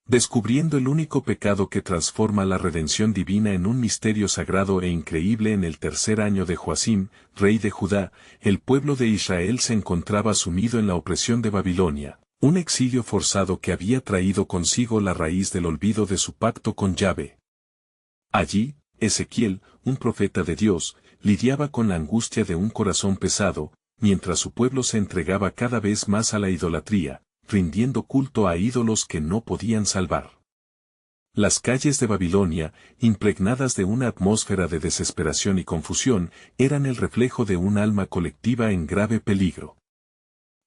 descubriendo el único pecado que transforma la redención divina en un misterio sagrado e increíble. En el tercer año de Joacim, rey de Judá, el pueblo de Israel se encontraba sumido en la opresión de Babilonia, un exilio forzado que había traído consigo la raíz del olvido de su pacto con Yahvé. Allí, Ezequiel, un profeta de Dios, lidiaba con la angustia de un corazón pesado, mientras su pueblo se entregaba cada vez más a la idolatría, rindiendo culto a ídolos que no podían salvar. Las calles de Babilonia, impregnadas de una atmósfera de desesperación y confusión, eran el reflejo de un alma colectiva en grave peligro.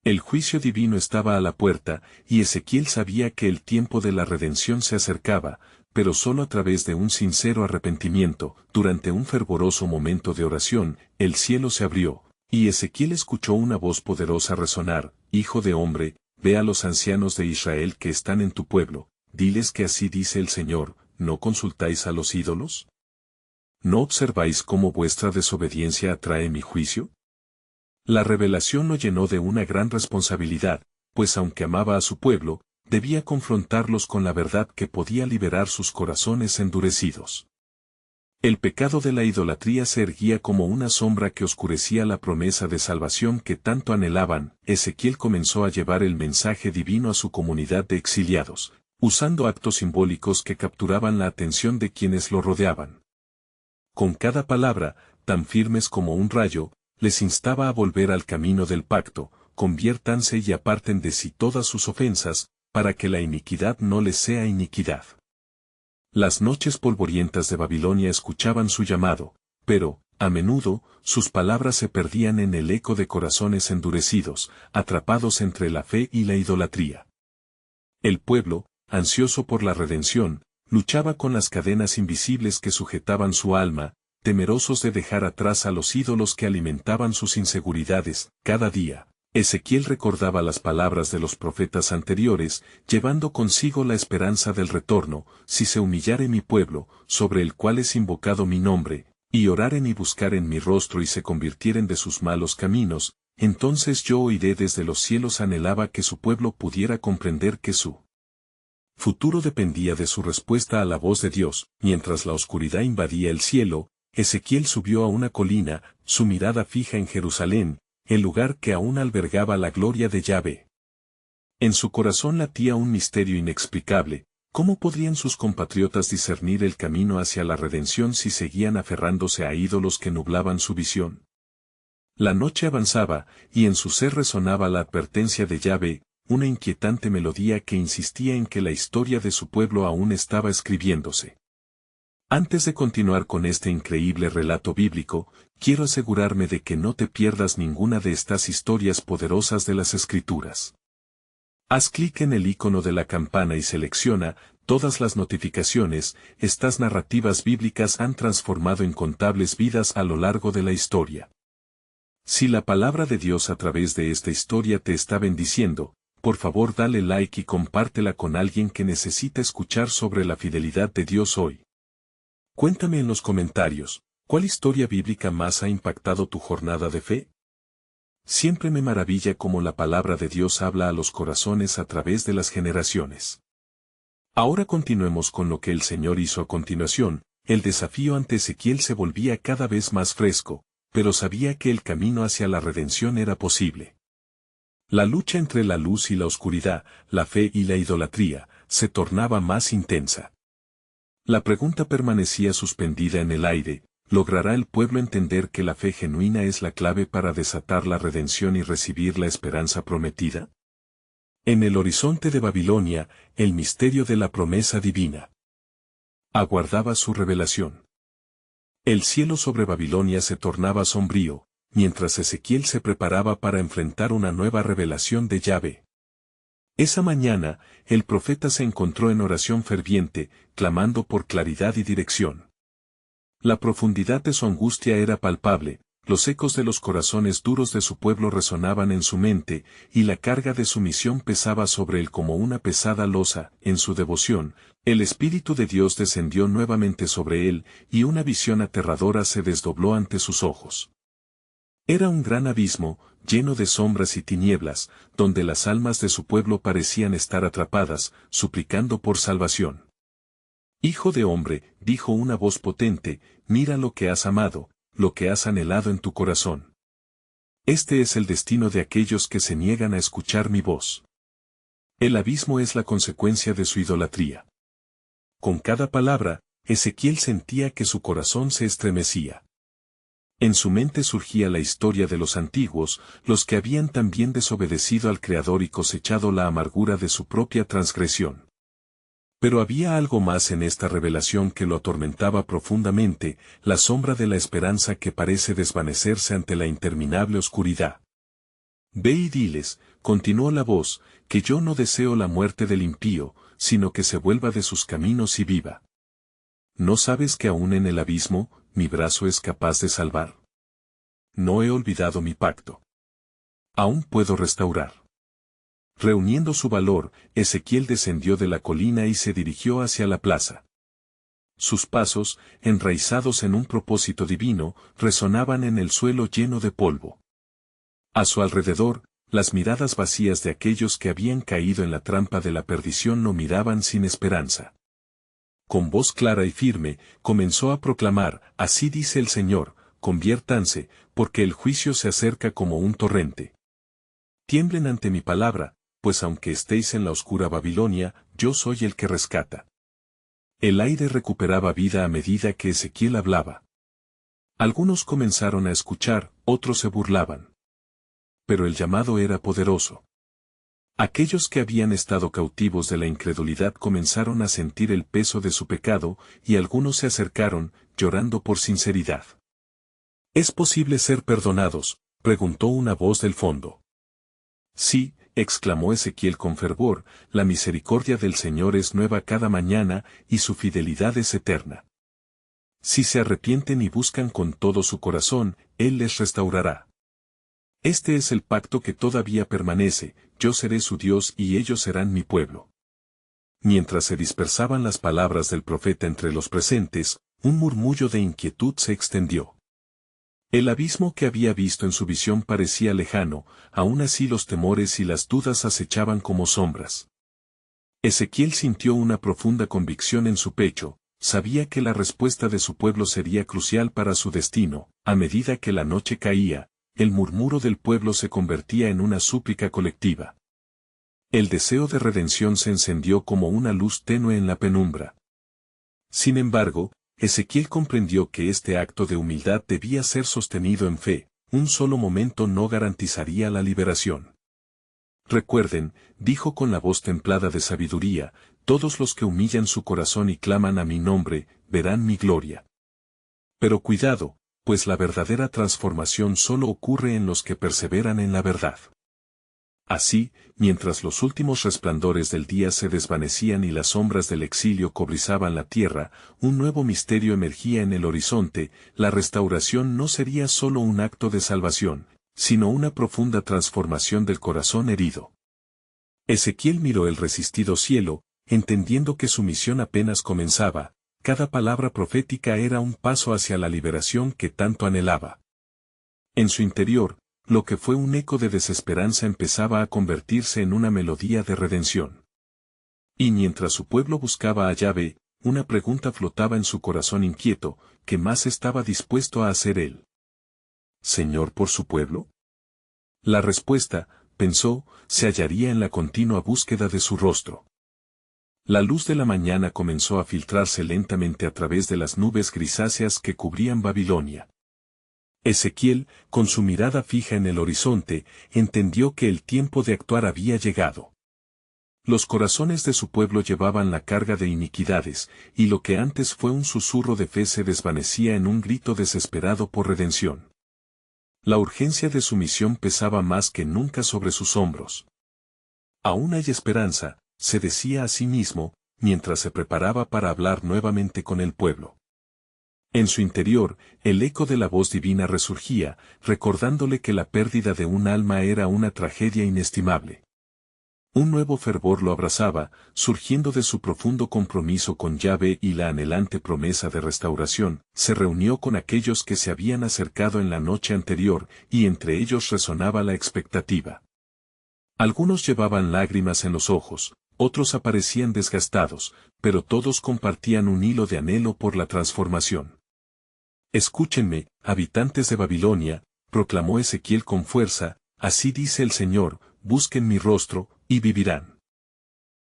El juicio divino estaba a la puerta, y Ezequiel sabía que el tiempo de la redención se acercaba, pero solo a través de un sincero arrepentimiento. Durante un fervoroso momento de oración, el cielo se abrió, y Ezequiel escuchó una voz poderosa resonar: «Hijo de hombre, ve a los ancianos de Israel que están en tu pueblo, diles que así dice el Señor: ¿no consultáis a los ídolos? ¿No observáis cómo vuestra desobediencia atrae mi juicio?». La revelación lo llenó de una gran responsabilidad, pues aunque amaba a su pueblo, debía confrontarlos con la verdad que podía liberar sus corazones endurecidos. El pecado de la idolatría se erguía como una sombra que oscurecía la promesa de salvación que tanto anhelaban. Ezequiel comenzó a llevar el mensaje divino a su comunidad de exiliados, usando actos simbólicos que capturaban la atención de quienes lo rodeaban. Con cada palabra, tan firmes como un rayo, les instaba a volver al camino del pacto: «Conviértanse y aparten de sí todas sus ofensas, para que la iniquidad no les sea iniquidad». Las noches polvorientas de Babilonia escuchaban su llamado, pero, a menudo, sus palabras se perdían en el eco de corazones endurecidos, atrapados entre la fe y la idolatría. El pueblo, ansioso por la redención, luchaba con las cadenas invisibles que sujetaban su alma, temerosos de dejar atrás a los ídolos que alimentaban sus inseguridades. Cada día, Ezequiel recordaba las palabras de los profetas anteriores, llevando consigo la esperanza del retorno: «Si se humillare mi pueblo, sobre el cual es invocado mi nombre, y oraren y buscaren mi rostro y se convirtieren de sus malos caminos, entonces yo oiré desde los cielos». Anhelaba que su pueblo pudiera comprender que su futuro dependía de su respuesta a la voz de Dios. Mientras la oscuridad invadía el cielo, Ezequiel subió a una colina, su mirada fija en Jerusalén, el lugar que aún albergaba la gloria de Yahvé. En su corazón latía un misterio inexplicable: ¿cómo podrían sus compatriotas discernir el camino hacia la redención si seguían aferrándose a ídolos que nublaban su visión? La noche avanzaba, y en su ser resonaba la advertencia de Yahvé, una inquietante melodía que insistía en que la historia de su pueblo aún estaba escribiéndose. Antes de continuar con este increíble relato bíblico, quiero asegurarme de que no te pierdas ninguna de estas historias poderosas de las Escrituras. Haz clic en el icono de la campana y selecciona todas las notificaciones. Estas narrativas bíblicas han transformado incontables vidas a lo largo de la historia. Si la palabra de Dios a través de esta historia te está bendiciendo, por favor dale like y compártela con alguien que necesita escuchar sobre la fidelidad de Dios hoy. Cuéntame en los comentarios, ¿cuál historia bíblica más ha impactado tu jornada de fe? Siempre me maravilla cómo la palabra de Dios habla a los corazones a través de las generaciones. Ahora continuemos con lo que el Señor hizo a continuación. El desafío ante Ezequiel se volvía cada vez más fresco, pero sabía que el camino hacia la redención era posible. La lucha entre la luz y la oscuridad, la fe y la idolatría, se tornaba más intensa. La pregunta permanecía suspendida en el aire: ¿logrará el pueblo entender que la fe genuina es la clave para desatar la redención y recibir la esperanza prometida? En el horizonte de Babilonia, el misterio de la promesa divina aguardaba su revelación. El cielo sobre Babilonia se tornaba sombrío, mientras Ezequiel se preparaba para enfrentar una nueva revelación de Yahvé. Esa mañana, el profeta se encontró en oración ferviente, clamando por claridad y dirección. La profundidad de su angustia era palpable, los ecos de los corazones duros de su pueblo resonaban en su mente, y la carga de su misión pesaba sobre él como una pesada losa. En su devoción, el Espíritu de Dios descendió nuevamente sobre él, y una visión aterradora se desdobló ante sus ojos. Era un gran abismo, lleno de sombras y tinieblas, donde las almas de su pueblo parecían estar atrapadas, suplicando por salvación. Hijo de hombre, dijo una voz potente, mira lo que has amado, lo que has anhelado en tu corazón. Este es el destino de aquellos que se niegan a escuchar mi voz. El abismo es la consecuencia de su idolatría. Con cada palabra, Ezequiel sentía que su corazón se estremecía. En su mente surgía la historia de los antiguos, los que habían también desobedecido al Creador y cosechado la amargura de su propia transgresión. Pero había algo más en esta revelación que lo atormentaba profundamente, la sombra de la esperanza que parece desvanecerse ante la interminable oscuridad. Ve y diles, continuó la voz, que yo no deseo la muerte del impío, sino que se vuelva de sus caminos y viva. ¿No sabes que aún en el abismo, mi brazo es capaz de salvar? No he olvidado mi pacto. Aún puedo restaurar. Reuniendo su valor, Ezequiel descendió de la colina y se dirigió hacia la plaza. Sus pasos, enraizados en un propósito divino, resonaban en el suelo lleno de polvo. A su alrededor, las miradas vacías de aquellos que habían caído en la trampa de la perdición lo miraban sin esperanza. Con voz clara y firme, comenzó a proclamar, así dice el Señor, conviértanse, porque el juicio se acerca como un torrente. Tiemblen ante mi palabra, pues aunque estéis en la oscura Babilonia, yo soy el que rescata. El aire recuperaba vida a medida que Ezequiel hablaba. Algunos comenzaron a escuchar, otros se burlaban. Pero el llamado era poderoso. Aquellos que habían estado cautivos de la incredulidad comenzaron a sentir el peso de su pecado, y algunos se acercaron, llorando por sinceridad. ¿Es posible ser perdonados?, preguntó una voz del fondo. Sí, exclamó Ezequiel con fervor, la misericordia del Señor es nueva cada mañana, y su fidelidad es eterna. Si se arrepienten y buscan con todo su corazón, Él les restaurará. Este es el pacto que todavía permanece, yo seré su Dios y ellos serán mi pueblo. Mientras se dispersaban las palabras del profeta entre los presentes, un murmullo de inquietud se extendió. El abismo que había visto en su visión parecía lejano, aún así los temores y las dudas acechaban como sombras. Ezequiel sintió una profunda convicción en su pecho, sabía que la respuesta de su pueblo sería crucial para su destino. A medida que la noche caía, el murmuro del pueblo se convertía en una súplica colectiva. El deseo de redención se encendió como una luz tenue en la penumbra. Sin embargo, Ezequiel comprendió que este acto de humildad debía ser sostenido en fe, un solo momento no garantizaría la liberación. Recuerden, dijo con la voz templada de sabiduría, todos los que humillan su corazón y claman a mi nombre, verán mi gloria. Pero cuidado, pues la verdadera transformación solo ocurre en los que perseveran en la verdad. Así, mientras los últimos resplandores del día se desvanecían y las sombras del exilio cobrizaban la tierra, un nuevo misterio emergía en el horizonte, la restauración no sería solo un acto de salvación, sino una profunda transformación del corazón herido. Ezequiel miró el resistido cielo, entendiendo que su misión apenas comenzaba, cada palabra profética era un paso hacia la liberación que tanto anhelaba. En su interior, lo que fue un eco de desesperanza empezaba a convertirse en una melodía de redención. Y mientras su pueblo buscaba a Yahvé, una pregunta flotaba en su corazón inquieto, ¿qué más estaba dispuesto a hacer él? ¿Señor por su pueblo? La respuesta, pensó, se hallaría en la continua búsqueda de su rostro. La luz de la mañana comenzó a filtrarse lentamente a través de las nubes grisáceas que cubrían Babilonia. Ezequiel, con su mirada fija en el horizonte, entendió que el tiempo de actuar había llegado. Los corazones de su pueblo llevaban la carga de iniquidades, y lo que antes fue un susurro de fe se desvanecía en un grito desesperado por redención. La urgencia de su misión pesaba más que nunca sobre sus hombros. Aún hay esperanza, se decía a sí mismo, mientras se preparaba para hablar nuevamente con el pueblo. En su interior, el eco de la voz divina resurgía, recordándole que la pérdida de un alma era una tragedia inestimable. Un nuevo fervor lo abrazaba, surgiendo de su profundo compromiso con Yahvé y la anhelante promesa de restauración. Se reunió con aquellos que se habían acercado en la noche anterior, y entre ellos resonaba la expectativa. Algunos llevaban lágrimas en los ojos, otros aparecían desgastados, pero todos compartían un hilo de anhelo por la transformación. Escúchenme, habitantes de Babilonia, proclamó Ezequiel con fuerza, así dice el Señor, busquen mi rostro, y vivirán.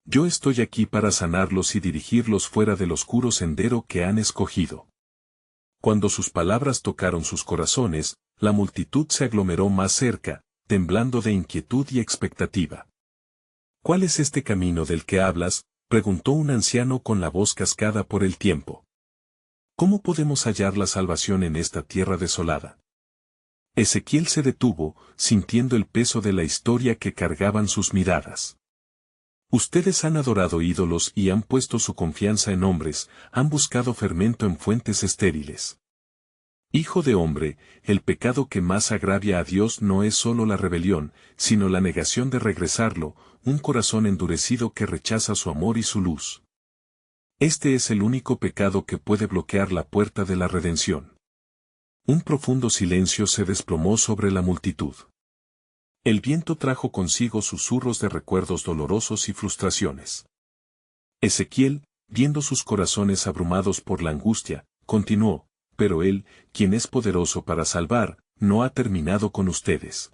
Yo estoy aquí para sanarlos y dirigirlos fuera del oscuro sendero que han escogido. Cuando sus palabras tocaron sus corazones, la multitud se aglomeró más cerca, temblando de inquietud y expectativa. ¿Cuál es este camino del que hablas?, preguntó un anciano con la voz cascada por el tiempo. ¿Cómo podemos hallar la salvación en esta tierra desolada? Ezequiel se detuvo, sintiendo el peso de la historia que cargaban sus miradas. Ustedes han adorado ídolos y han puesto su confianza en hombres, han buscado fermento en fuentes estériles. Hijo de hombre, el pecado que más agravia a Dios no es solo la rebelión, sino la negación de regresarlo, un corazón endurecido que rechaza su amor y su luz. Este es el único pecado que puede bloquear la puerta de la redención. Un profundo silencio se desplomó sobre la multitud. El viento trajo consigo susurros de recuerdos dolorosos y frustraciones. Ezequiel, viendo sus corazones abrumados por la angustia, continuó, pero Él, quien es poderoso para salvar, no ha terminado con ustedes.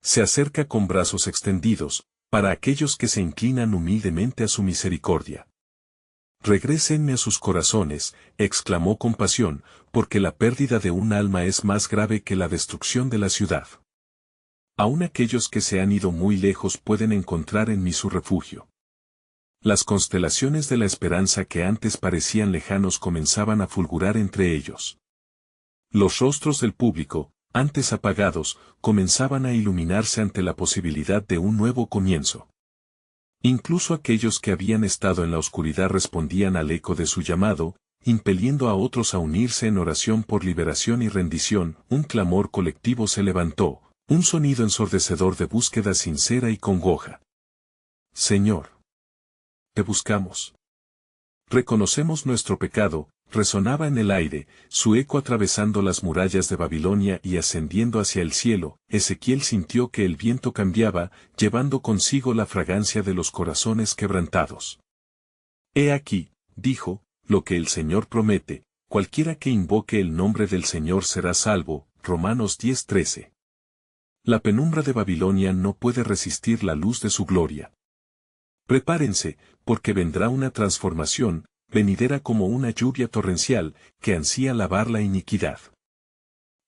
Se acerca con brazos extendidos, para aquellos que se inclinan humildemente a su misericordia. Regrésenme a sus corazones, exclamó con pasión, porque la pérdida de un alma es más grave que la destrucción de la ciudad. Aún aquellos que se han ido muy lejos pueden encontrar en mí su refugio. Las constelaciones de la esperanza que antes parecían lejanos comenzaban a fulgurar entre ellos. Los rostros del público, antes apagados, comenzaban a iluminarse ante la posibilidad de un nuevo comienzo. Incluso aquellos que habían estado en la oscuridad respondían al eco de su llamado, impeliendo a otros a unirse en oración por liberación y rendición. Un clamor colectivo se levantó, un sonido ensordecedor de búsqueda sincera y congoja. Señor, te buscamos. Reconocemos nuestro pecado, resonaba en el aire, su eco atravesando las murallas de Babilonia y ascendiendo hacia el cielo. Ezequiel sintió que el viento cambiaba, llevando consigo la fragancia de los corazones quebrantados. He aquí, dijo, lo que el Señor promete, cualquiera que invoque el nombre del Señor será salvo. Romanos 10:13. La penumbra de Babilonia no puede resistir la luz de su gloria. Prepárense, porque vendrá una transformación, venidera como una lluvia torrencial, que ansía lavar la iniquidad.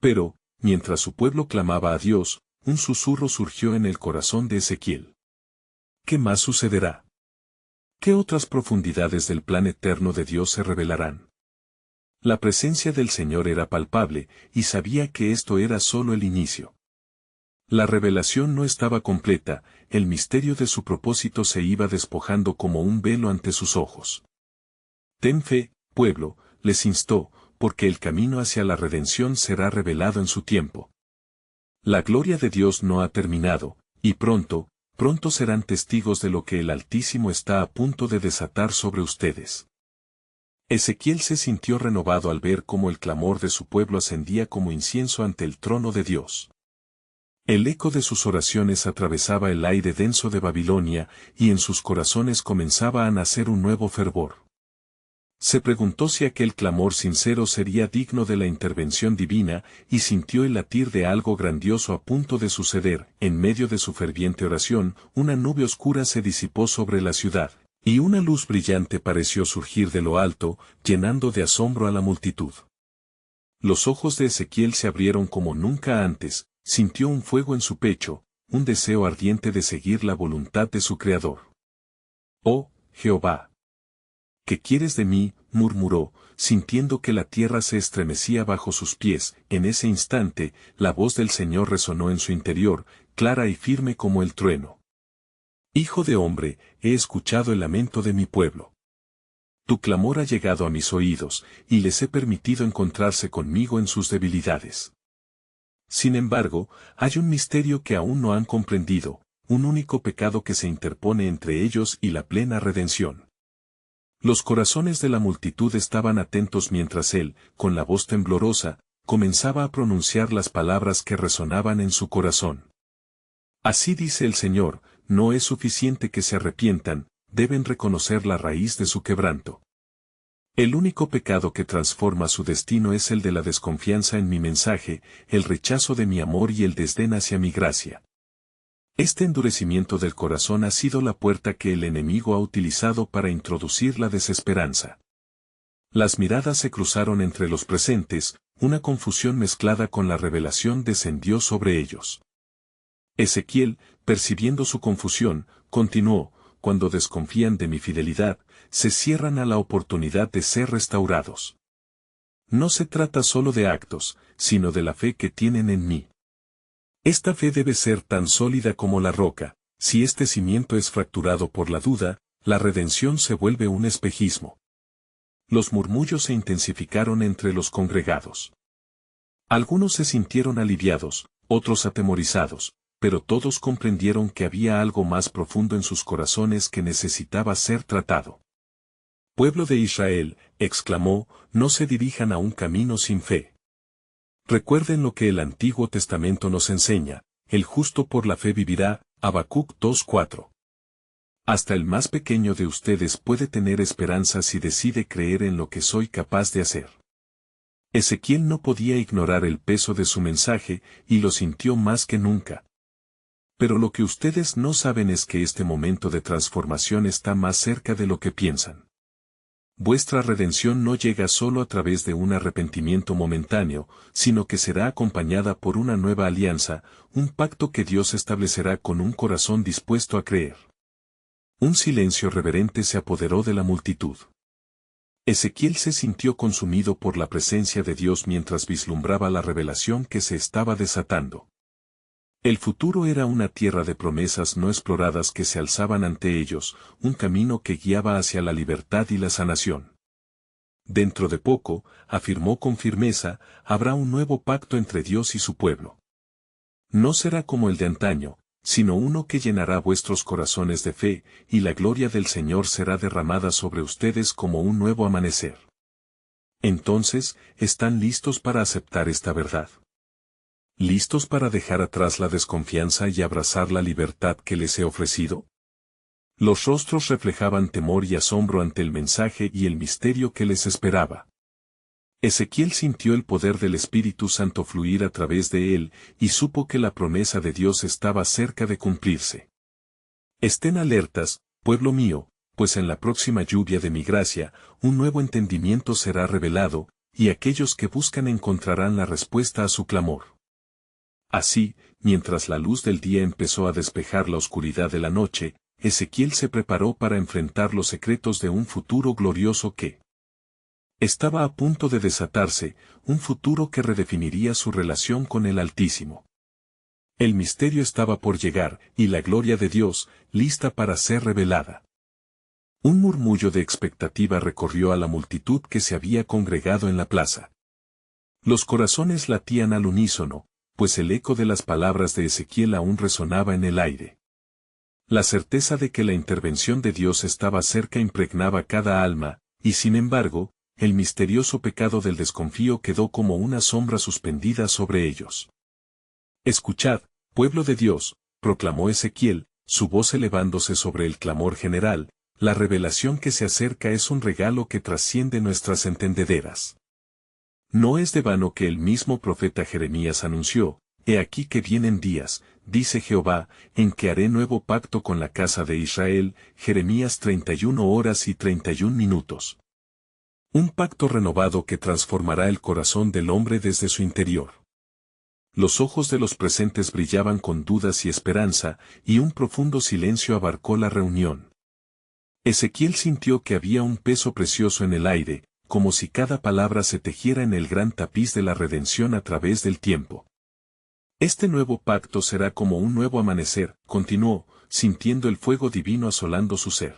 Pero, mientras su pueblo clamaba a Dios, un susurro surgió en el corazón de Ezequiel. ¿Qué más sucederá? ¿Qué otras profundidades del plan eterno de Dios se revelarán? La presencia del Señor era palpable, y sabía que esto era solo el inicio. La revelación no estaba completa, el misterio de su propósito se iba despojando como un velo ante sus ojos. Ten fe, pueblo, les instó, porque el camino hacia la redención será revelado en su tiempo. La gloria de Dios no ha terminado, y pronto serán testigos de lo que el Altísimo está a punto de desatar sobre ustedes. Ezequiel se sintió renovado al ver cómo el clamor de su pueblo ascendía como incienso ante el trono de Dios. El eco de sus oraciones atravesaba el aire denso de Babilonia, y en sus corazones comenzaba a nacer un nuevo fervor. Se preguntó si aquel clamor sincero sería digno de la intervención divina, y sintió el latir de algo grandioso a punto de suceder. En medio de su ferviente oración, una nube oscura se disipó sobre la ciudad, y una luz brillante pareció surgir de lo alto, llenando de asombro a la multitud. Los ojos de Ezequiel se abrieron como nunca antes, sintió un fuego en su pecho, un deseo ardiente de seguir la voluntad de su Creador. «Oh, Jehová, ¿qué quieres de mí?», murmuró, sintiendo que la tierra se estremecía bajo sus pies. En ese instante, la voz del Señor resonó en su interior, clara y firme como el trueno. «Hijo de hombre, he escuchado el lamento de mi pueblo. Tu clamor ha llegado a mis oídos, y les he permitido encontrarse conmigo en sus debilidades. Sin embargo, hay un misterio que aún no han comprendido, un único pecado que se interpone entre ellos y la plena redención. Los corazones de la multitud estaban atentos mientras él, con la voz temblorosa, comenzaba a pronunciar las palabras que resonaban en su corazón. Así dice el Señor, no es suficiente que se arrepientan, deben reconocer la raíz de su quebranto. El único pecado que transforma su destino es el de la desconfianza en mi mensaje, el rechazo de mi amor y el desdén hacia mi gracia. Este endurecimiento del corazón ha sido la puerta que el enemigo ha utilizado para introducir la desesperanza. Las miradas se cruzaron entre los presentes, una confusión mezclada con la revelación descendió sobre ellos. Ezequiel, percibiendo su confusión, continuó, cuando desconfían de mi fidelidad, se cierran a la oportunidad de ser restaurados. No se trata solo de actos, sino de la fe que tienen en mí. Esta fe debe ser tan sólida como la roca, si este cimiento es fracturado por la duda, la redención se vuelve un espejismo. Los murmullos se intensificaron entre los congregados. Algunos se sintieron aliviados, otros atemorizados, pero todos comprendieron que había algo más profundo en sus corazones que necesitaba ser tratado. Pueblo de Israel, exclamó, no se dirijan a un camino sin fe. Recuerden lo que el Antiguo Testamento nos enseña, el justo por la fe vivirá, Habacuc 2:4. Hasta el más pequeño de ustedes puede tener esperanza si decide creer en lo que soy capaz de hacer. Ezequiel no podía ignorar el peso de su mensaje, y lo sintió más que nunca. Pero lo que ustedes no saben es que este momento de transformación está más cerca de lo que piensan. Vuestra redención no llega solo a través de un arrepentimiento momentáneo, sino que será acompañada por una nueva alianza, un pacto que Dios establecerá con un corazón dispuesto a creer. Un silencio reverente se apoderó de la multitud. Ezequiel se sintió consumido por la presencia de Dios mientras vislumbraba la revelación que se estaba desatando. El futuro era una tierra de promesas no exploradas que se alzaban ante ellos, un camino que guiaba hacia la libertad y la sanación. Dentro de poco, afirmó con firmeza, habrá un nuevo pacto entre Dios y su pueblo. No será como el de antaño, sino uno que llenará vuestros corazones de fe, y la gloria del Señor será derramada sobre ustedes como un nuevo amanecer. Entonces, ¿están listos para aceptar esta verdad? ¿Listos para dejar atrás la desconfianza y abrazar la libertad que les he ofrecido? Los rostros reflejaban temor y asombro ante el mensaje y el misterio que les esperaba. Ezequiel sintió el poder del Espíritu Santo fluir a través de él, y supo que la promesa de Dios estaba cerca de cumplirse. Estén alertas, pueblo mío, pues en la próxima lluvia de mi gracia, un nuevo entendimiento será revelado, y aquellos que buscan encontrarán la respuesta a su clamor. Así, mientras la luz del día empezó a despejar la oscuridad de la noche, Ezequiel se preparó para enfrentar los secretos de un futuro glorioso que estaba a punto de desatarse, un futuro que redefiniría su relación con el Altísimo. El misterio estaba por llegar, y la gloria de Dios, lista para ser revelada. Un murmullo de expectativa recorrió a la multitud que se había congregado en la plaza. Los corazones latían al unísono, pues el eco de las palabras de Ezequiel aún resonaba en el aire. La certeza de que la intervención de Dios estaba cerca impregnaba cada alma, y sin embargo, el misterioso pecado del desconfío quedó como una sombra suspendida sobre ellos. Escuchad, pueblo de Dios, proclamó Ezequiel, su voz elevándose sobre el clamor general, la revelación que se acerca es un regalo que trasciende nuestras entendederas. No es de vano que el mismo profeta Jeremías anunció, he aquí que vienen días, dice Jehová, en que haré nuevo pacto con la casa de Israel, Jeremías 31:31. Un pacto renovado que transformará el corazón del hombre desde su interior. Los ojos de los presentes brillaban con dudas y esperanza, y un profundo silencio abarcó la reunión. Ezequiel sintió que había un peso precioso en el aire, como si cada palabra se tejiera en el gran tapiz de la redención a través del tiempo. Este nuevo pacto será como un nuevo amanecer, continuó, sintiendo el fuego divino asolando su ser.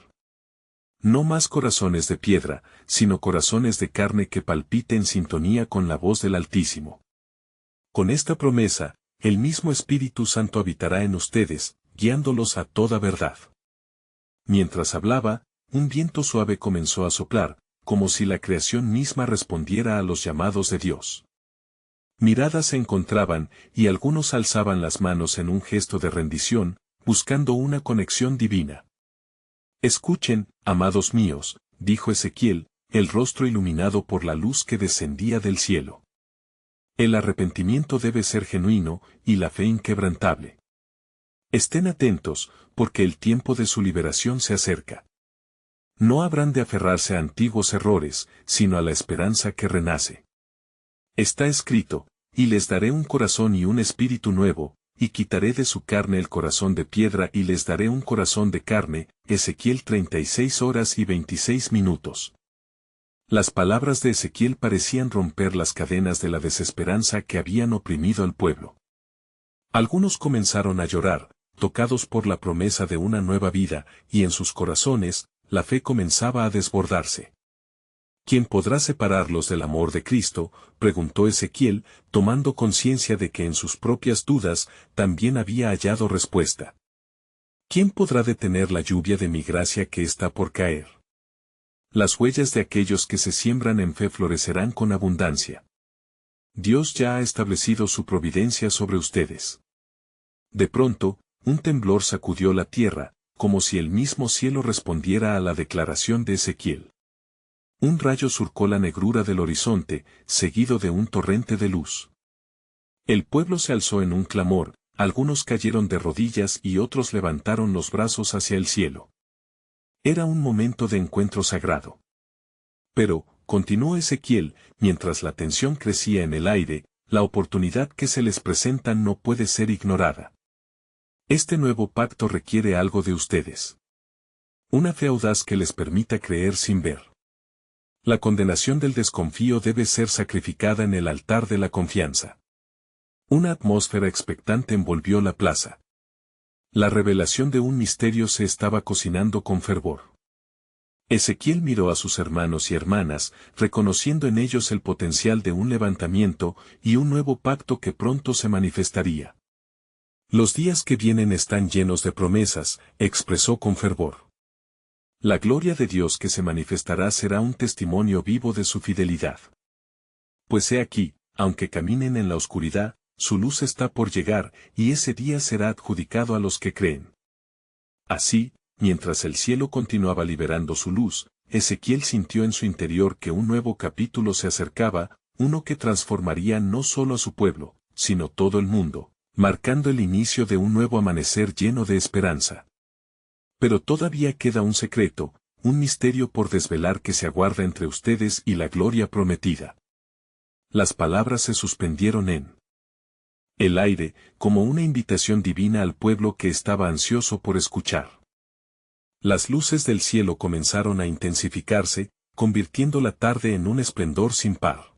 No más corazones de piedra, sino corazones de carne que palpiten en sintonía con la voz del Altísimo. Con esta promesa, el mismo Espíritu Santo habitará en ustedes, guiándolos a toda verdad. Mientras hablaba, un viento suave comenzó a soplar, como si la creación misma respondiera a los llamados de Dios. Miradas se encontraban, y algunos alzaban las manos en un gesto de rendición, buscando una conexión divina. Escuchen, amados míos, dijo Ezequiel, el rostro iluminado por la luz que descendía del cielo. El arrepentimiento debe ser genuino, y la fe inquebrantable. Estén atentos, porque el tiempo de su liberación se acerca. No habrán de aferrarse a antiguos errores, sino a la esperanza que renace. Está escrito, y les daré un corazón y un espíritu nuevo, y quitaré de su carne el corazón de piedra y les daré un corazón de carne, Ezequiel 36 horas y 26 minutos. Las palabras de Ezequiel parecían romper las cadenas de la desesperanza que habían oprimido al pueblo. Algunos comenzaron a llorar, tocados por la promesa de una nueva vida, y en sus corazones, la fe comenzaba a desbordarse. ¿Quién podrá separarlos del amor de Cristo?, preguntó Ezequiel, tomando conciencia de que en sus propias dudas también había hallado respuesta. ¿Quién podrá detener la lluvia de mi gracia que está por caer? Las huellas de aquellos que se siembran en fe florecerán con abundancia. Dios ya ha establecido su providencia sobre ustedes. De pronto, un temblor sacudió la tierra, como si el mismo cielo respondiera a la declaración de Ezequiel. Un rayo surcó la negrura del horizonte, seguido de un torrente de luz. El pueblo se alzó en un clamor, algunos cayeron de rodillas y otros levantaron los brazos hacia el cielo. Era un momento de encuentro sagrado. Pero, continuó Ezequiel, mientras la tensión crecía en el aire, la oportunidad que se les presenta no puede ser ignorada. Este nuevo pacto requiere algo de ustedes. Una fe audaz que les permita creer sin ver. La condenación del desconfío debe ser sacrificada en el altar de la confianza. Una atmósfera expectante envolvió la plaza. La revelación de un misterio se estaba cocinando con fervor. Ezequiel miró a sus hermanos y hermanas, reconociendo en ellos el potencial de un levantamiento y un nuevo pacto que pronto se manifestaría. Los días que vienen están llenos de promesas, expresó con fervor. La gloria de Dios que se manifestará será un testimonio vivo de su fidelidad. Pues he aquí, aunque caminen en la oscuridad, su luz está por llegar, y ese día será adjudicado a los que creen. Así, mientras el cielo continuaba liberando su luz, Ezequiel sintió en su interior que un nuevo capítulo se acercaba, uno que transformaría no solo a su pueblo, sino todo el mundo, marcando el inicio de un nuevo amanecer lleno de esperanza. Pero todavía queda un secreto, un misterio por desvelar que se aguarda entre ustedes y la gloria prometida. Las palabras se suspendieron en el aire, como una invitación divina al pueblo que estaba ansioso por escuchar. Las luces del cielo comenzaron a intensificarse, convirtiendo la tarde en un esplendor sin par.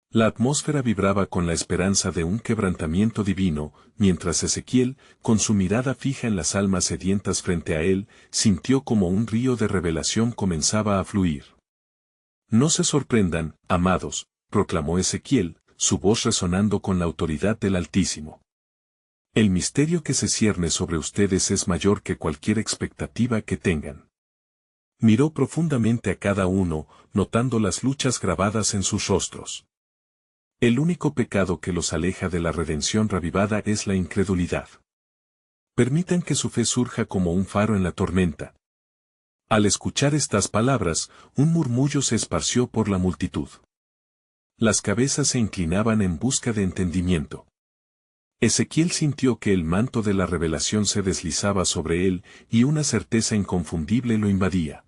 La atmósfera vibraba con la esperanza de un quebrantamiento divino, mientras Ezequiel, con su mirada fija en las almas sedientas frente a él, sintió como un río de revelación comenzaba a fluir. No se sorprendan, amados, proclamó Ezequiel, su voz resonando con la autoridad del Altísimo. El misterio que se cierne sobre ustedes es mayor que cualquier expectativa que tengan. Miró profundamente a cada uno, notando las luchas grabadas en sus rostros. El único pecado que los aleja de la redención revivada es la incredulidad. Permitan que su fe surja como un faro en la tormenta. Al escuchar estas palabras, un murmullo se esparció por la multitud. Las cabezas se inclinaban en busca de entendimiento. Ezequiel sintió que el manto de la revelación se deslizaba sobre él, y una certeza inconfundible lo invadía.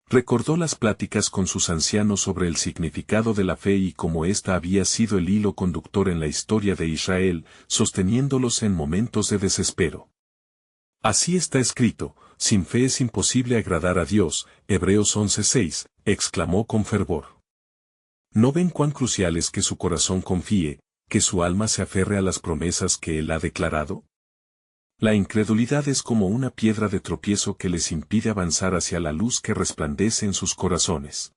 Recordó las pláticas con sus ancianos sobre el significado de la fe y cómo ésta había sido el hilo conductor en la historia de Israel, sosteniéndolos en momentos de desespero. Así está escrito, sin fe es imposible agradar a Dios, Hebreos 11:6, exclamó con fervor. ¿No ven cuán crucial es que su corazón confíe, que su alma se aferre a las promesas que Él ha declarado? La incredulidad es como una piedra de tropiezo que les impide avanzar hacia la luz que resplandece en sus corazones.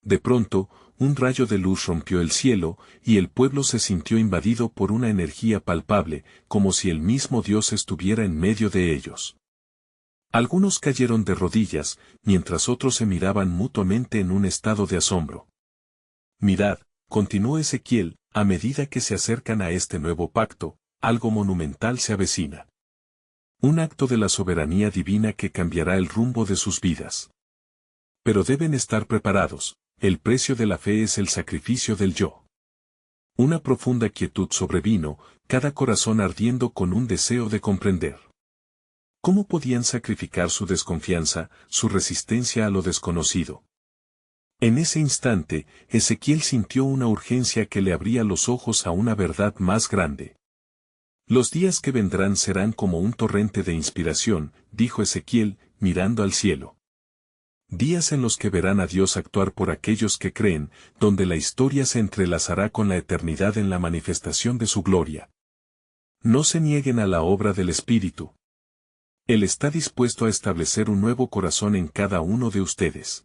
De pronto, un rayo de luz rompió el cielo, y el pueblo se sintió invadido por una energía palpable, como si el mismo Dios estuviera en medio de ellos. Algunos cayeron de rodillas, mientras otros se miraban mutuamente en un estado de asombro. Mirad, continuó Ezequiel, a medida que se acercan a este nuevo pacto, algo monumental se avecina. Un acto de la soberanía divina que cambiará el rumbo de sus vidas. Pero deben estar preparados, el precio de la fe es el sacrificio del yo. Una profunda quietud sobrevino, cada corazón ardiendo con un deseo de comprender. ¿Cómo podían sacrificar su desconfianza, su resistencia a lo desconocido? En ese instante, Ezequiel sintió una urgencia que le abría los ojos a una verdad más grande. Los días que vendrán serán como un torrente de inspiración, dijo Ezequiel, mirando al cielo. Días en los que verán a Dios actuar por aquellos que creen, donde la historia se entrelazará con la eternidad en la manifestación de su gloria. No se nieguen a la obra del Espíritu. Él está dispuesto a establecer un nuevo corazón en cada uno de ustedes.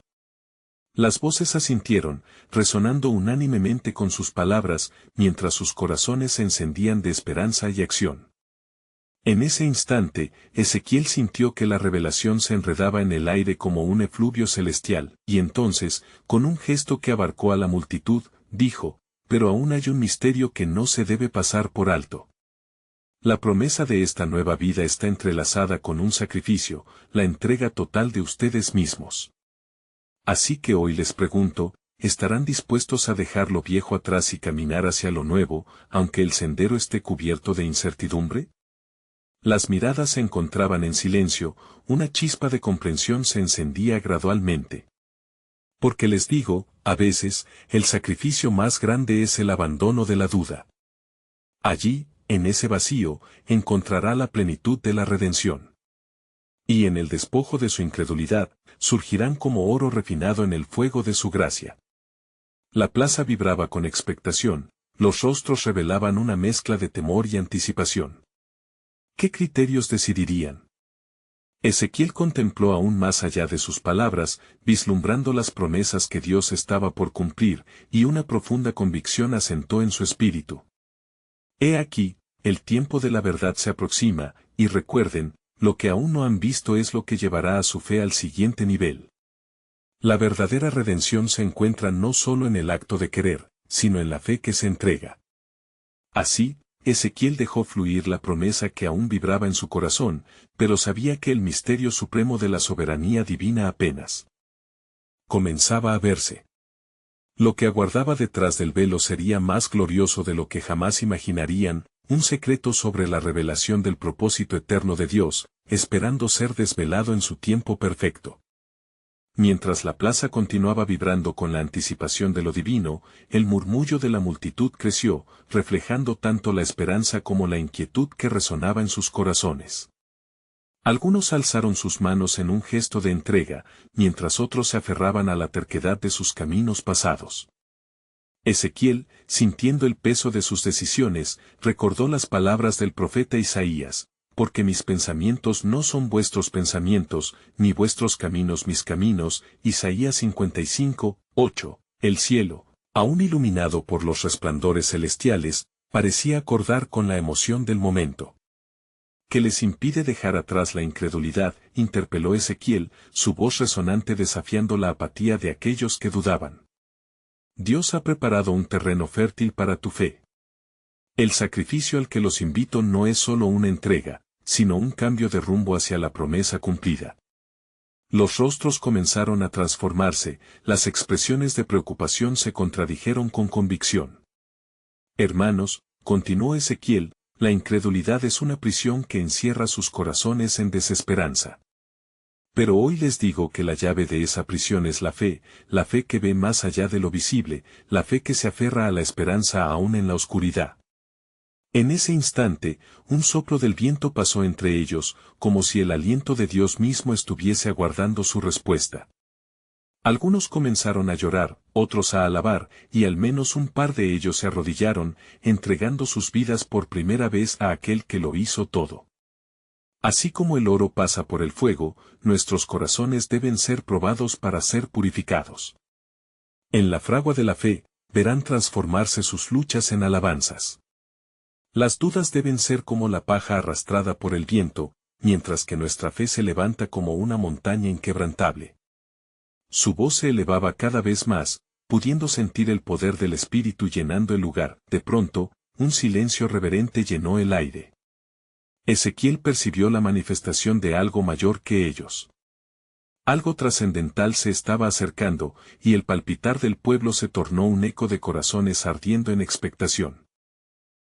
Las voces asintieron, resonando unánimemente con sus palabras, mientras sus corazones se encendían de esperanza y acción. En ese instante, Ezequiel sintió que la revelación se enredaba en el aire como un efluvio celestial, y entonces, con un gesto que abarcó a la multitud, dijo, «Pero aún hay un misterio que no se debe pasar por alto». La promesa de esta nueva vida está entrelazada con un sacrificio, la entrega total de ustedes mismos. Así que hoy les pregunto, ¿estarán dispuestos a dejar lo viejo atrás y caminar hacia lo nuevo, aunque el sendero esté cubierto de incertidumbre? Las miradas se encontraban en silencio, una chispa de comprensión se encendía gradualmente. Porque les digo, a veces, el sacrificio más grande es el abandono de la duda. Allí, en ese vacío, encontrará la plenitud de la redención. Y en el despojo de su incredulidad, surgirán como oro refinado en el fuego de su gracia. La plaza vibraba con expectación, los rostros revelaban una mezcla de temor y anticipación. ¿Qué criterios decidirían? Ezequiel contempló aún más allá de sus palabras, vislumbrando las promesas que Dios estaba por cumplir, y una profunda convicción asentó en su espíritu. He aquí, el tiempo de la verdad se aproxima, y recuerden, lo que aún no han visto es lo que llevará a su fe al siguiente nivel. La verdadera redención se encuentra no solo en el acto de querer, sino en la fe que se entrega. Así, Ezequiel dejó fluir la promesa que aún vibraba en su corazón, pero sabía que el misterio supremo de la soberanía divina apenas comenzaba a verse. Lo que aguardaba detrás del velo sería más glorioso de lo que jamás imaginarían, un secreto sobre la revelación del propósito eterno de Dios, esperando ser desvelado en su tiempo perfecto. Mientras la plaza continuaba vibrando con la anticipación de lo divino, el murmullo de la multitud creció, reflejando tanto la esperanza como la inquietud que resonaba en sus corazones. Algunos alzaron sus manos en un gesto de entrega, mientras otros se aferraban a la terquedad de sus caminos pasados. Ezequiel, sintiendo el peso de sus decisiones, recordó las palabras del profeta Isaías, porque mis pensamientos no son vuestros pensamientos, ni vuestros caminos mis caminos, Isaías 55, 8, el cielo, aún iluminado por los resplandores celestiales, parecía acordar con la emoción del momento. ¿Qué les impide dejar atrás la incredulidad?, interpeló Ezequiel, su voz resonante desafiando la apatía de aquellos que dudaban. Dios ha preparado un terreno fértil para tu fe. El sacrificio al que los invito no es solo una entrega, sino un cambio de rumbo hacia la promesa cumplida. Los rostros comenzaron a transformarse, las expresiones de preocupación se contradijeron con convicción. Hermanos, continuó Ezequiel, la incredulidad es una prisión que encierra sus corazones en desesperanza. Pero hoy les digo que la llave de esa prisión es la fe que ve más allá de lo visible, la fe que se aferra a la esperanza aún en la oscuridad. En ese instante, un soplo del viento pasó entre ellos, como si el aliento de Dios mismo estuviese aguardando su respuesta. Algunos comenzaron a llorar, otros a alabar, y al menos un par de ellos se arrodillaron, entregando sus vidas por primera vez a aquel que lo hizo todo. Así como el oro pasa por el fuego, nuestros corazones deben ser probados para ser purificados. En la fragua de la fe, verán transformarse sus luchas en alabanzas. Las dudas deben ser como la paja arrastrada por el viento, mientras que nuestra fe se levanta como una montaña inquebrantable. Su voz se elevaba cada vez más, pudiendo sentir el poder del Espíritu llenando el lugar. De pronto, un silencio reverente llenó el aire. Ezequiel percibió la manifestación de algo mayor que ellos. Algo trascendental se estaba acercando, y el palpitar del pueblo se tornó un eco de corazones ardiendo en expectación.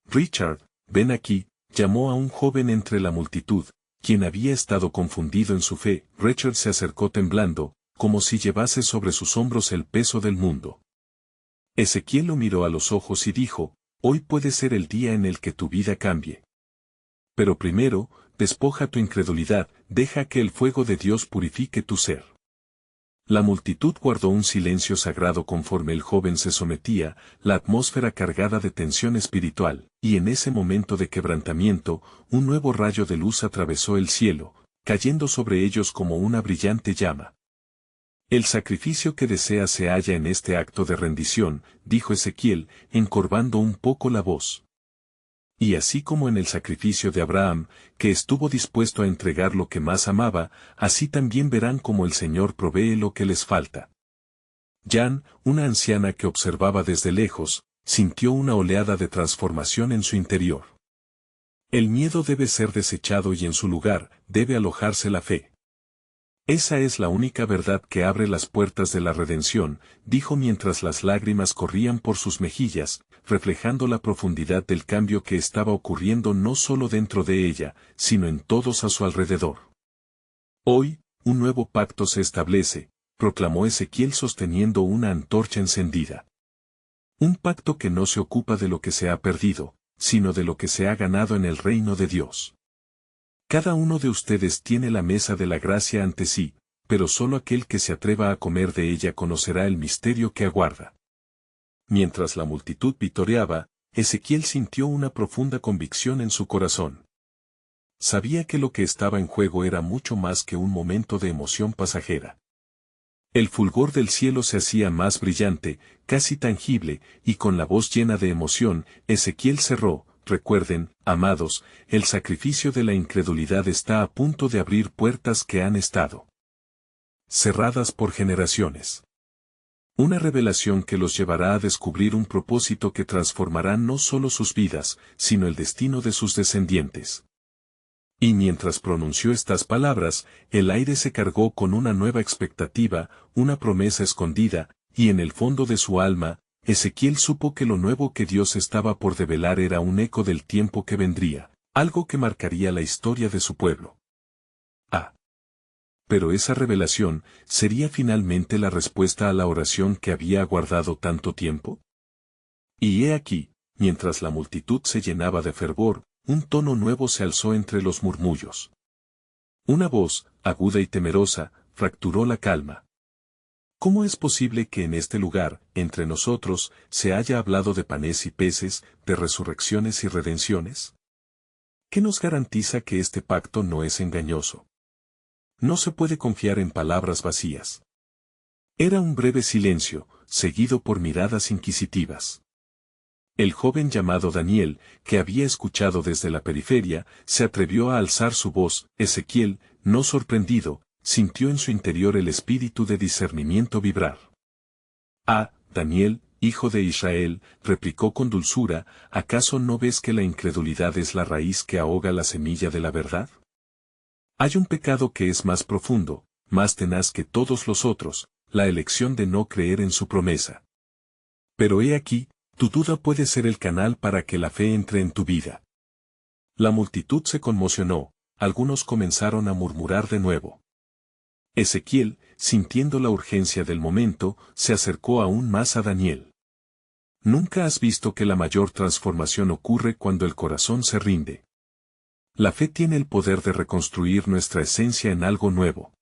Richard, ven aquí, llamó a un joven entre la multitud, quien había estado confundido en su fe. Richard se acercó temblando, como si llevase sobre sus hombros el peso del mundo. Ezequiel lo miró a los ojos y dijo, hoy puede ser el día en el que tu vida cambie. Pero primero, despoja tu incredulidad, deja que el fuego de Dios purifique tu ser. La multitud guardó un silencio sagrado conforme el joven se sometía, la atmósfera cargada de tensión espiritual, y en ese momento de quebrantamiento, un nuevo rayo de luz atravesó el cielo, cayendo sobre ellos como una brillante llama. El sacrificio que desea se halla en este acto de rendición, dijo Ezequiel, encorvando un poco la voz. Y así como en el sacrificio de Abraham, que estuvo dispuesto a entregar lo que más amaba, así también verán cómo el Señor provee lo que les falta. Jan, una anciana que observaba desde lejos, sintió una oleada de transformación en su interior. El miedo debe ser desechado y en su lugar, debe alojarse la fe. Esa es la única verdad que abre las puertas de la redención, dijo mientras las lágrimas corrían por sus mejillas, reflejando la profundidad del cambio que estaba ocurriendo no solo dentro de ella, sino en todos a su alrededor. Hoy, un nuevo pacto se establece, proclamó Ezequiel sosteniendo una antorcha encendida. Un pacto que no se ocupa de lo que se ha perdido, sino de lo que se ha ganado en el reino de Dios. Cada uno de ustedes tiene la mesa de la gracia ante sí, pero solo aquel que se atreva a comer de ella conocerá el misterio que aguarda. Mientras la multitud vitoreaba, Ezequiel sintió una profunda convicción en su corazón. Sabía que lo que estaba en juego era mucho más que un momento de emoción pasajera. El fulgor del cielo se hacía más brillante, casi tangible, y con la voz llena de emoción, Ezequiel cerró. Recuerden, amados, el sacrificio de la incredulidad está a punto de abrir puertas que han estado cerradas por generaciones. Una revelación que los llevará a descubrir un propósito que transformará no solo sus vidas, sino el destino de sus descendientes. Y mientras pronunció estas palabras, el aire se cargó con una nueva expectativa, una promesa escondida, y en el fondo de su alma, Ezequiel supo que lo nuevo que Dios estaba por develar era un eco del tiempo que vendría, algo que marcaría la historia de su pueblo. Pero esa revelación, ¿sería finalmente la respuesta a la oración que había aguardado tanto tiempo? Y he aquí, mientras la multitud se llenaba de fervor, un tono nuevo se alzó entre los murmullos. Una voz, aguda y temerosa, fracturó la calma. ¿Cómo es posible que en este lugar, entre nosotros, se haya hablado de panes y peces, de resurrecciones y redenciones? ¿Qué nos garantiza que este pacto no es engañoso? No se puede confiar en palabras vacías. Era un breve silencio, seguido por miradas inquisitivas. El joven llamado Daniel, que había escuchado desde la periferia, se atrevió a alzar su voz. Ezequiel, no sorprendido, sintió en su interior el espíritu de discernimiento vibrar. Daniel, hijo de Israel, replicó con dulzura, ¿acaso no ves que la incredulidad es la raíz que ahoga la semilla de la verdad? Hay un pecado que es más profundo, más tenaz que todos los otros, la elección de no creer en su promesa. Pero he aquí, tu duda puede ser el canal para que la fe entre en tu vida. La multitud se conmocionó, algunos comenzaron a murmurar de nuevo. Ezequiel, sintiendo la urgencia del momento, se acercó aún más a Daniel. ¿Nunca has visto que la mayor transformación ocurre cuando el corazón se rinde? La fe tiene el poder de reconstruir nuestra esencia en algo nuevo.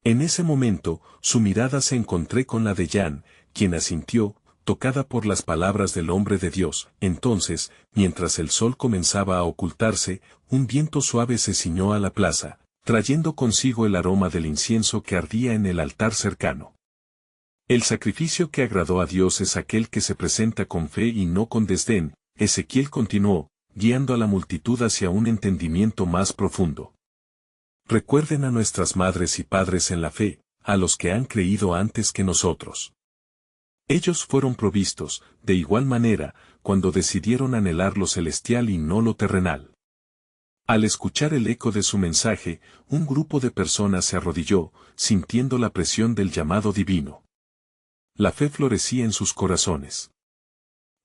En ese momento, su mirada se encontró con la de Jan, quien asintió, tocada por las palabras del hombre de Dios. Entonces, mientras el sol comenzaba a ocultarse, un viento suave se ciñó a la plaza, trayendo consigo el aroma del incienso que ardía en el altar cercano. El sacrificio que agradó a Dios es aquel que se presenta con fe y no con desdén. Ezequiel continuó, guiando a la multitud hacia un entendimiento más profundo. Recuerden a nuestras madres y padres en la fe, a los que han creído antes que nosotros. Ellos fueron provistos, de igual manera, cuando decidieron anhelar lo celestial y no lo terrenal. Al escuchar el eco de su mensaje, un grupo de personas se arrodilló, sintiendo la presión del llamado divino. La fe florecía en sus corazones.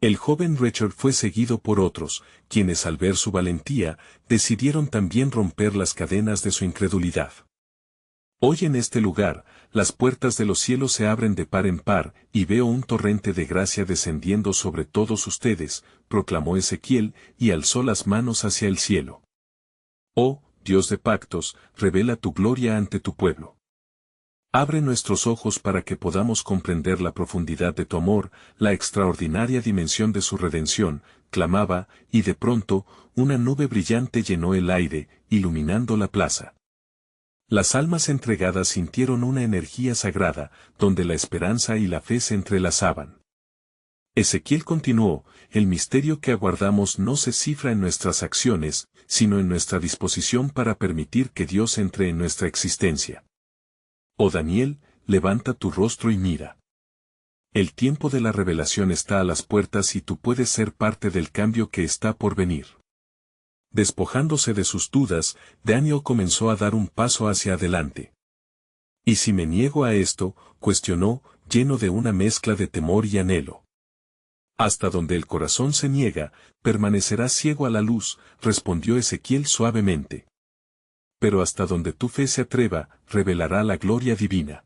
El joven Richard fue seguido por otros, quienes al ver su valentía, decidieron también romper las cadenas de su incredulidad. Hoy en este lugar, las puertas de los cielos se abren de par en par, y veo un torrente de gracia descendiendo sobre todos ustedes, proclamó Ezequiel, y alzó las manos hacia el cielo. Oh, Dios de pactos, revela tu gloria ante tu pueblo. Abre nuestros ojos para que podamos comprender la profundidad de tu amor, la extraordinaria dimensión de su redención, clamaba, y de pronto, una nube brillante llenó el aire, iluminando la plaza. Las almas entregadas sintieron una energía sagrada, donde la esperanza y la fe se entrelazaban. Ezequiel continuó, el misterio que aguardamos no se cifra en nuestras acciones, sino en nuestra disposición para permitir que Dios entre en nuestra existencia. Oh Daniel, levanta tu rostro y mira. El tiempo de la revelación está a las puertas y tú puedes ser parte del cambio que está por venir. Despojándose de sus dudas, Daniel comenzó a dar un paso hacia adelante. ¿Y si me niego a esto?, cuestionó, lleno de una mezcla de temor y anhelo. Hasta donde el corazón se niega, permanecerá ciego a la luz, respondió Ezequiel suavemente. Pero hasta donde tu fe se atreva, revelará la gloria divina.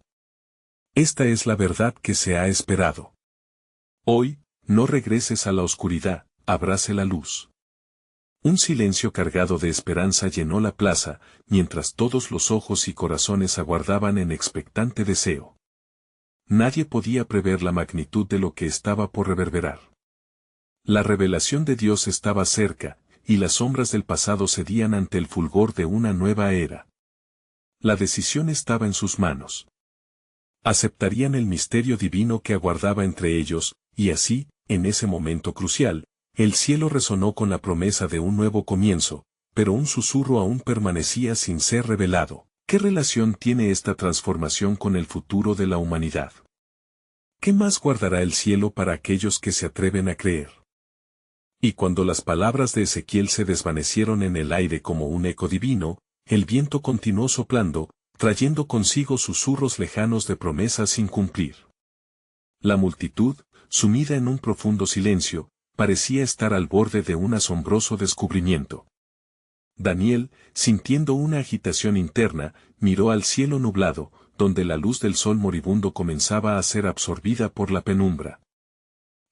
Esta es la verdad que se ha esperado. Hoy, no regreses a la oscuridad, abrace la luz. Un silencio cargado de esperanza llenó la plaza, mientras todos los ojos y corazones aguardaban en expectante deseo. Nadie podía prever la magnitud de lo que estaba por reverberar. La revelación de Dios estaba cerca, y las sombras del pasado cedían ante el fulgor de una nueva era. La decisión estaba en sus manos. Aceptarían el misterio divino que aguardaba entre ellos, y así, en ese momento crucial, el cielo resonó con la promesa de un nuevo comienzo, pero un susurro aún permanecía sin ser revelado. ¿Qué relación tiene esta transformación con el futuro de la humanidad? ¿Qué más guardará el cielo para aquellos que se atreven a creer? Y cuando las palabras de Ezequiel se desvanecieron en el aire como un eco divino, el viento continuó soplando, trayendo consigo susurros lejanos de promesas sin cumplir. La multitud, sumida en un profundo silencio, parecía estar al borde de un asombroso descubrimiento. Daniel, sintiendo una agitación interna, miró al cielo nublado, donde la luz del sol moribundo comenzaba a ser absorbida por la penumbra.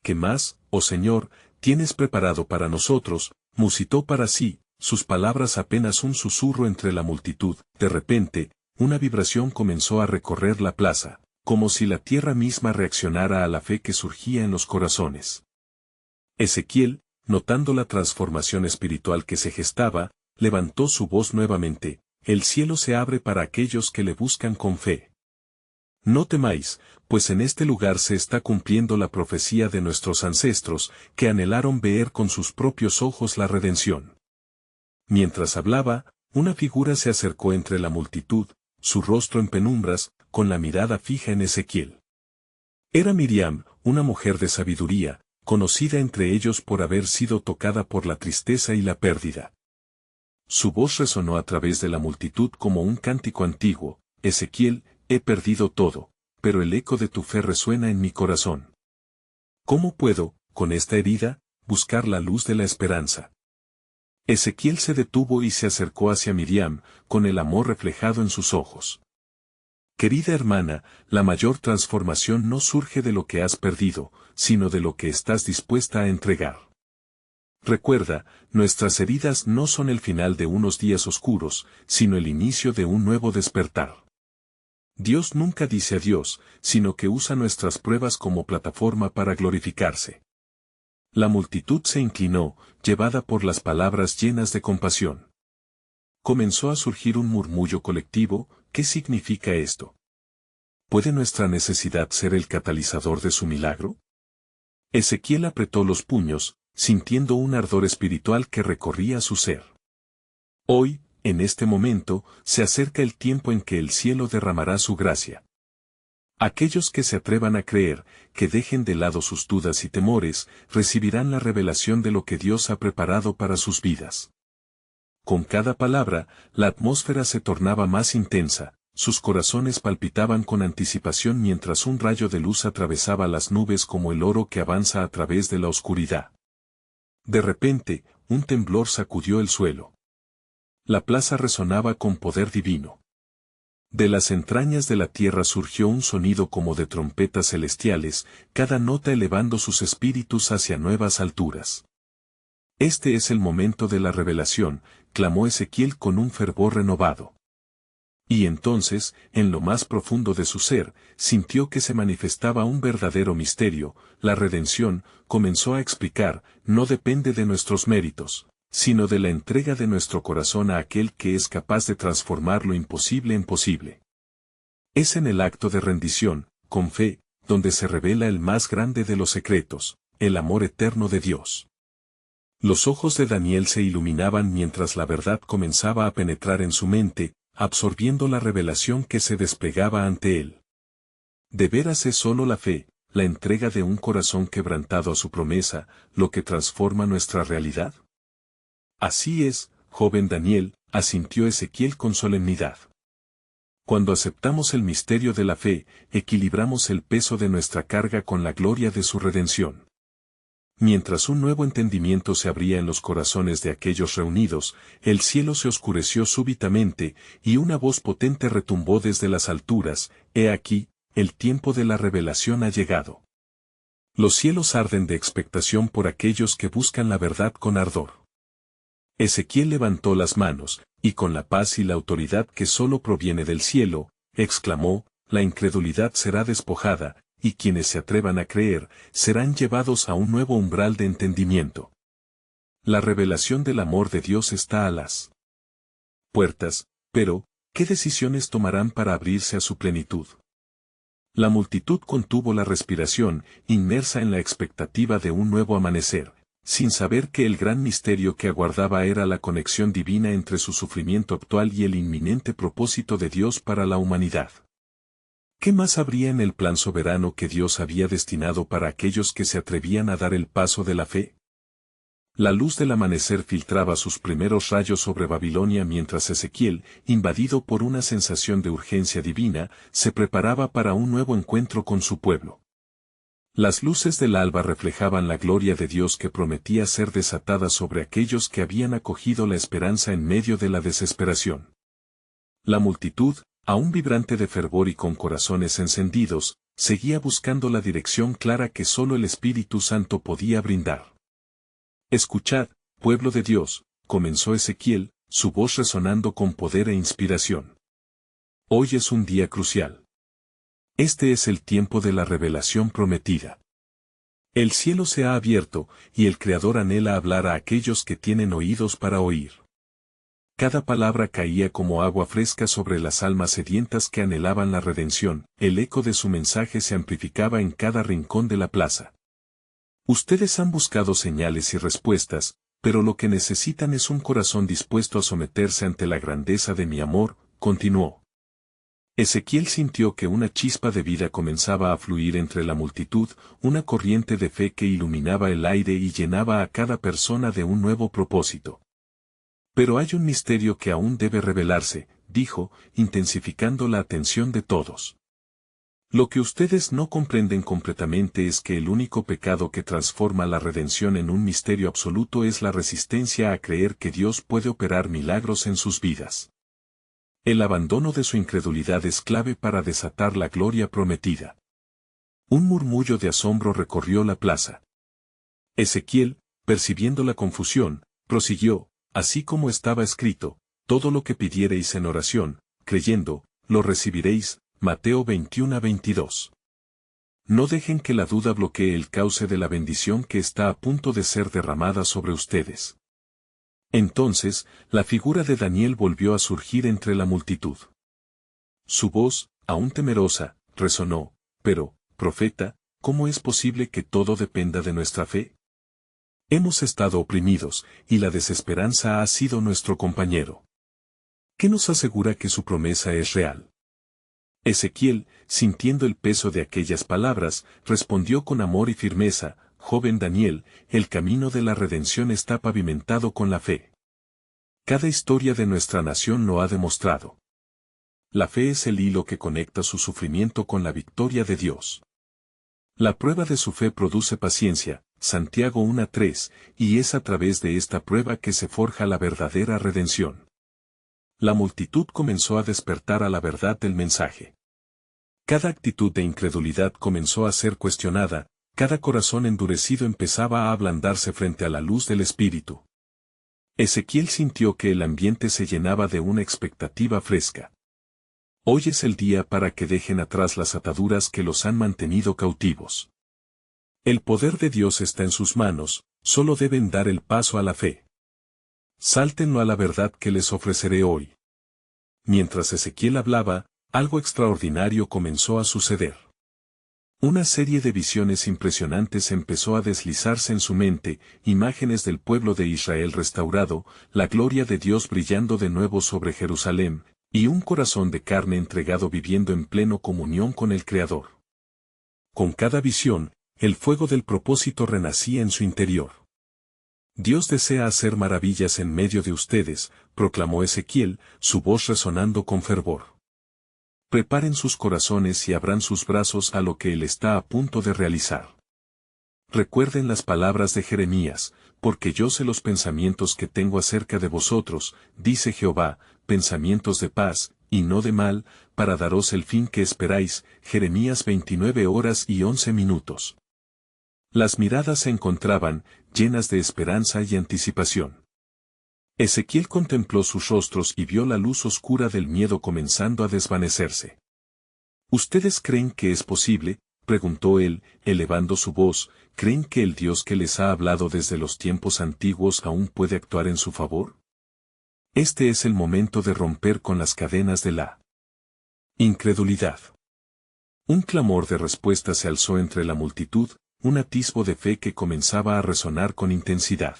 ¿Qué más, oh Señor, tienes preparado para nosotros? Musitó para sí, sus palabras apenas un susurro entre la multitud. De repente, una vibración comenzó a recorrer la plaza, como si la tierra misma reaccionara a la fe que surgía en los corazones. Ezequiel, notando la transformación espiritual que se gestaba, levantó su voz nuevamente: el cielo se abre para aquellos que le buscan con fe. No temáis, pues en este lugar se está cumpliendo la profecía de nuestros ancestros, que anhelaron ver con sus propios ojos la redención. Mientras hablaba, una figura se acercó entre la multitud, su rostro en penumbras, con la mirada fija en Ezequiel. Era Miriam, una mujer de sabiduría, conocida entre ellos por haber sido tocada por la tristeza y la pérdida. Su voz resonó a través de la multitud como un cántico antiguo: Ezequiel, he perdido todo, pero el eco de tu fe resuena en mi corazón. ¿Cómo puedo, con esta herida, buscar la luz de la esperanza? Ezequiel se detuvo y se acercó hacia Miriam, con el amor reflejado en sus ojos. Querida hermana, la mayor transformación no surge de lo que has perdido, sino de lo que estás dispuesta a entregar. Recuerda, nuestras heridas no son el final de unos días oscuros, sino el inicio de un nuevo despertar. Dios nunca dice adiós, sino que usa nuestras pruebas como plataforma para glorificarse. La multitud se inclinó, llevada por las palabras llenas de compasión. Comenzó a surgir un murmullo colectivo: ¿qué significa esto? ¿puede nuestra necesidad ser el catalizador de su milagro? Ezequiel apretó los puños, sintiendo un ardor espiritual que recorría su ser. Hoy, en este momento, se acerca el tiempo en que el cielo derramará su gracia. Aquellos que se atrevan a creer, que dejen de lado sus dudas y temores, recibirán la revelación de lo que Dios ha preparado para sus vidas. Con cada palabra, la atmósfera se tornaba más intensa, sus corazones palpitaban con anticipación mientras un rayo de luz atravesaba las nubes como el oro que avanza a través de la oscuridad. De repente, un temblor sacudió el suelo. La plaza resonaba con poder divino. De las entrañas de la tierra surgió un sonido como de trompetas celestiales, cada nota elevando sus espíritus hacia nuevas alturas. Este es el momento de la revelación, clamó Ezequiel con un fervor renovado. Y entonces, en lo más profundo de su ser, sintió que se manifestaba un verdadero misterio. La redención, comenzó a explicar, no depende de nuestros méritos, sino de la entrega de nuestro corazón a aquel que es capaz de transformar lo imposible en posible. Es en el acto de rendición, con fe, donde se revela el más grande de los secretos, el amor eterno de Dios. Los ojos de Daniel se iluminaban mientras la verdad comenzaba a penetrar en su mente, absorbiendo la revelación que se desplegaba ante él. ¿De veras es solo la fe, la entrega de un corazón quebrantado a su promesa, lo que transforma nuestra realidad? Así es, joven Daniel, asintió Ezequiel con solemnidad. Cuando aceptamos el misterio de la fe, equilibramos el peso de nuestra carga con la gloria de su redención. Mientras un nuevo entendimiento se abría en los corazones de aquellos reunidos, el cielo se oscureció súbitamente, y una voz potente retumbó desde las alturas: «He aquí, el tiempo de la revelación ha llegado». Los cielos arden de expectación por aquellos que buscan la verdad con ardor. Ezequiel levantó las manos, y con la paz y la autoridad que solo proviene del cielo, exclamó: «La incredulidad será despojada, y quienes se atrevan a creer, serán llevados a un nuevo umbral de entendimiento». La revelación del amor de Dios está a las puertas, pero, ¿qué decisiones tomarán para abrirse a su plenitud? La multitud contuvo la respiración, inmersa en la expectativa de un nuevo amanecer, sin saber que el gran misterio que aguardaba era la conexión divina entre su sufrimiento actual y el inminente propósito de Dios para la humanidad. ¿Qué más habría en el plan soberano que Dios había destinado para aquellos que se atrevían a dar el paso de la fe? La luz del amanecer filtraba sus primeros rayos sobre Babilonia mientras Ezequiel, invadido por una sensación de urgencia divina, se preparaba para un nuevo encuentro con su pueblo. Las luces del alba reflejaban la gloria de Dios que prometía ser desatada sobre aquellos que habían acogido la esperanza en medio de la desesperación. La multitud, aún vibrante de fervor y con corazones encendidos, seguía buscando la dirección clara que solo el Espíritu Santo podía brindar. «Escuchad, pueblo de Dios», comenzó Ezequiel, su voz resonando con poder e inspiración. «Hoy es un día crucial. Este es el tiempo de la revelación prometida. El cielo se ha abierto, y el Creador anhela hablar a aquellos que tienen oídos para oír». Cada palabra caía como agua fresca sobre las almas sedientas que anhelaban la redención, el eco de su mensaje se amplificaba en cada rincón de la plaza. «Ustedes han buscado señales y respuestas, pero lo que necesitan es un corazón dispuesto a someterse ante la grandeza de mi amor», continuó. Ezequiel sintió que una chispa de vida comenzaba a fluir entre la multitud, una corriente de fe que iluminaba el aire y llenaba a cada persona de un nuevo propósito. «Pero hay un misterio que aún debe revelarse», dijo, intensificando la atención de todos. «Lo que ustedes no comprenden completamente es que el único pecado que transforma la redención en un misterio absoluto es la resistencia a creer que Dios puede operar milagros en sus vidas. El abandono de su incredulidad es clave para desatar la gloria prometida». Un murmullo de asombro recorrió la plaza. Ezequiel, percibiendo la confusión, prosiguió: «Así como estaba escrito, todo lo que pidiereis en oración, creyendo, lo recibiréis». Mateo 21:22. No dejen que la duda bloquee el cauce de la bendición que está a punto de ser derramada sobre ustedes. Entonces, la figura de Daniel volvió a surgir entre la multitud. Su voz, aún temerosa, resonó, pero, profeta, ¿cómo es posible que todo dependa de nuestra fe? Hemos estado oprimidos, y la desesperanza ha sido nuestro compañero. ¿Qué nos asegura que su promesa es real? Ezequiel, sintiendo el peso de aquellas palabras, respondió con amor y firmeza, joven Daniel, el camino de la redención está pavimentado con la fe. Cada historia de nuestra nación lo ha demostrado. La fe es el hilo que conecta su sufrimiento con la victoria de Dios. La prueba de su fe produce paciencia, Santiago 1:3, y es a través de esta prueba que se forja la verdadera redención. La multitud comenzó a despertar a la verdad del mensaje. Cada actitud de incredulidad comenzó a ser cuestionada, cada corazón endurecido empezaba a ablandarse frente a la luz del Espíritu. Ezequiel sintió que el ambiente se llenaba de una expectativa fresca. Hoy es el día para que dejen atrás las ataduras que los han mantenido cautivos. El poder de Dios está en sus manos, solo deben dar el paso a la fe. Sáltenlo a la verdad que les ofreceré hoy. Mientras Ezequiel hablaba, algo extraordinario comenzó a suceder. Una serie de visiones impresionantes empezó a deslizarse en su mente, imágenes del pueblo de Israel restaurado, la gloria de Dios brillando de nuevo sobre Jerusalén, y un corazón de carne entregado viviendo en pleno comunión con el Creador. Con cada visión, el fuego del propósito renacía en su interior. Dios desea hacer maravillas en medio de ustedes, proclamó Ezequiel, su voz resonando con fervor. Preparen sus corazones y abran sus brazos a lo que Él está a punto de realizar. Recuerden las palabras de Jeremías, porque yo sé los pensamientos que tengo acerca de vosotros, dice Jehová, pensamientos de paz, y no de mal, para daros el fin que esperáis. Jeremías 29:11. Las miradas se encontraban, llenas de esperanza y anticipación. Ezequiel contempló sus rostros y vio la luz oscura del miedo comenzando a desvanecerse. ¿Ustedes creen que es posible?, preguntó él, elevando su voz. ¿Creen que el Dios que les ha hablado desde los tiempos antiguos aún puede actuar en su favor? Este es el momento de romper con las cadenas de la incredulidad. Un clamor de respuesta se alzó entre la multitud, un atisbo de fe que comenzaba a resonar con intensidad.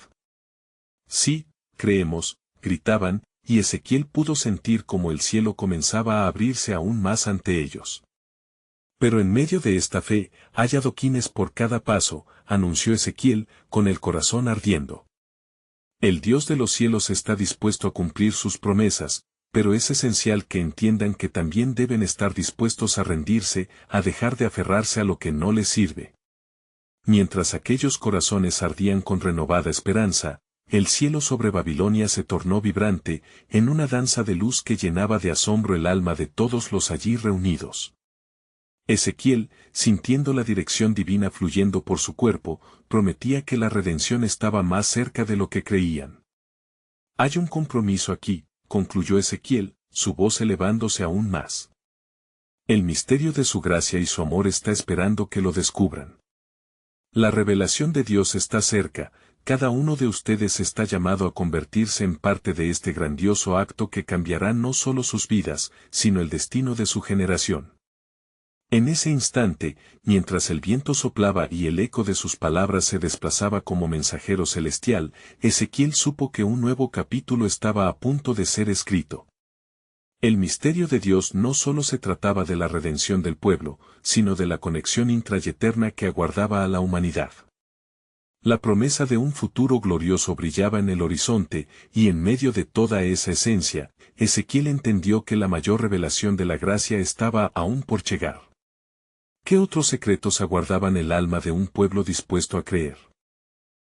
Sí, creemos, gritaban, y Ezequiel pudo sentir cómo el cielo comenzaba a abrirse aún más ante ellos. Pero en medio de esta fe, hay adoquines por cada paso, anunció Ezequiel, con el corazón ardiendo. El Dios de los cielos está dispuesto a cumplir sus promesas, pero es esencial que entiendan que también deben estar dispuestos a rendirse, a dejar de aferrarse a lo que no les sirve. Mientras aquellos corazones ardían con renovada esperanza, el cielo sobre Babilonia se tornó vibrante, en una danza de luz que llenaba de asombro el alma de todos los allí reunidos. Ezequiel, sintiendo la dirección divina fluyendo por su cuerpo, prometía que la redención estaba más cerca de lo que creían. Hay un compromiso aquí, concluyó Ezequiel, su voz elevándose aún más. El misterio de su gracia y su amor está esperando que lo descubran. La revelación de Dios está cerca, cada uno de ustedes está llamado a convertirse en parte de este grandioso acto que cambiará no solo sus vidas, sino el destino de su generación. En ese instante, mientras el viento soplaba y el eco de sus palabras se desplazaba como mensajero celestial, Ezequiel supo que un nuevo capítulo estaba a punto de ser escrito. El misterio de Dios no solo se trataba de la redención del pueblo, sino de la conexión intrayeterna que aguardaba a la humanidad. La promesa de un futuro glorioso brillaba en el horizonte, y en medio de toda esa esencia, Ezequiel entendió que la mayor revelación de la gracia estaba aún por llegar. ¿Qué otros secretos aguardaban el alma de un pueblo dispuesto a creer?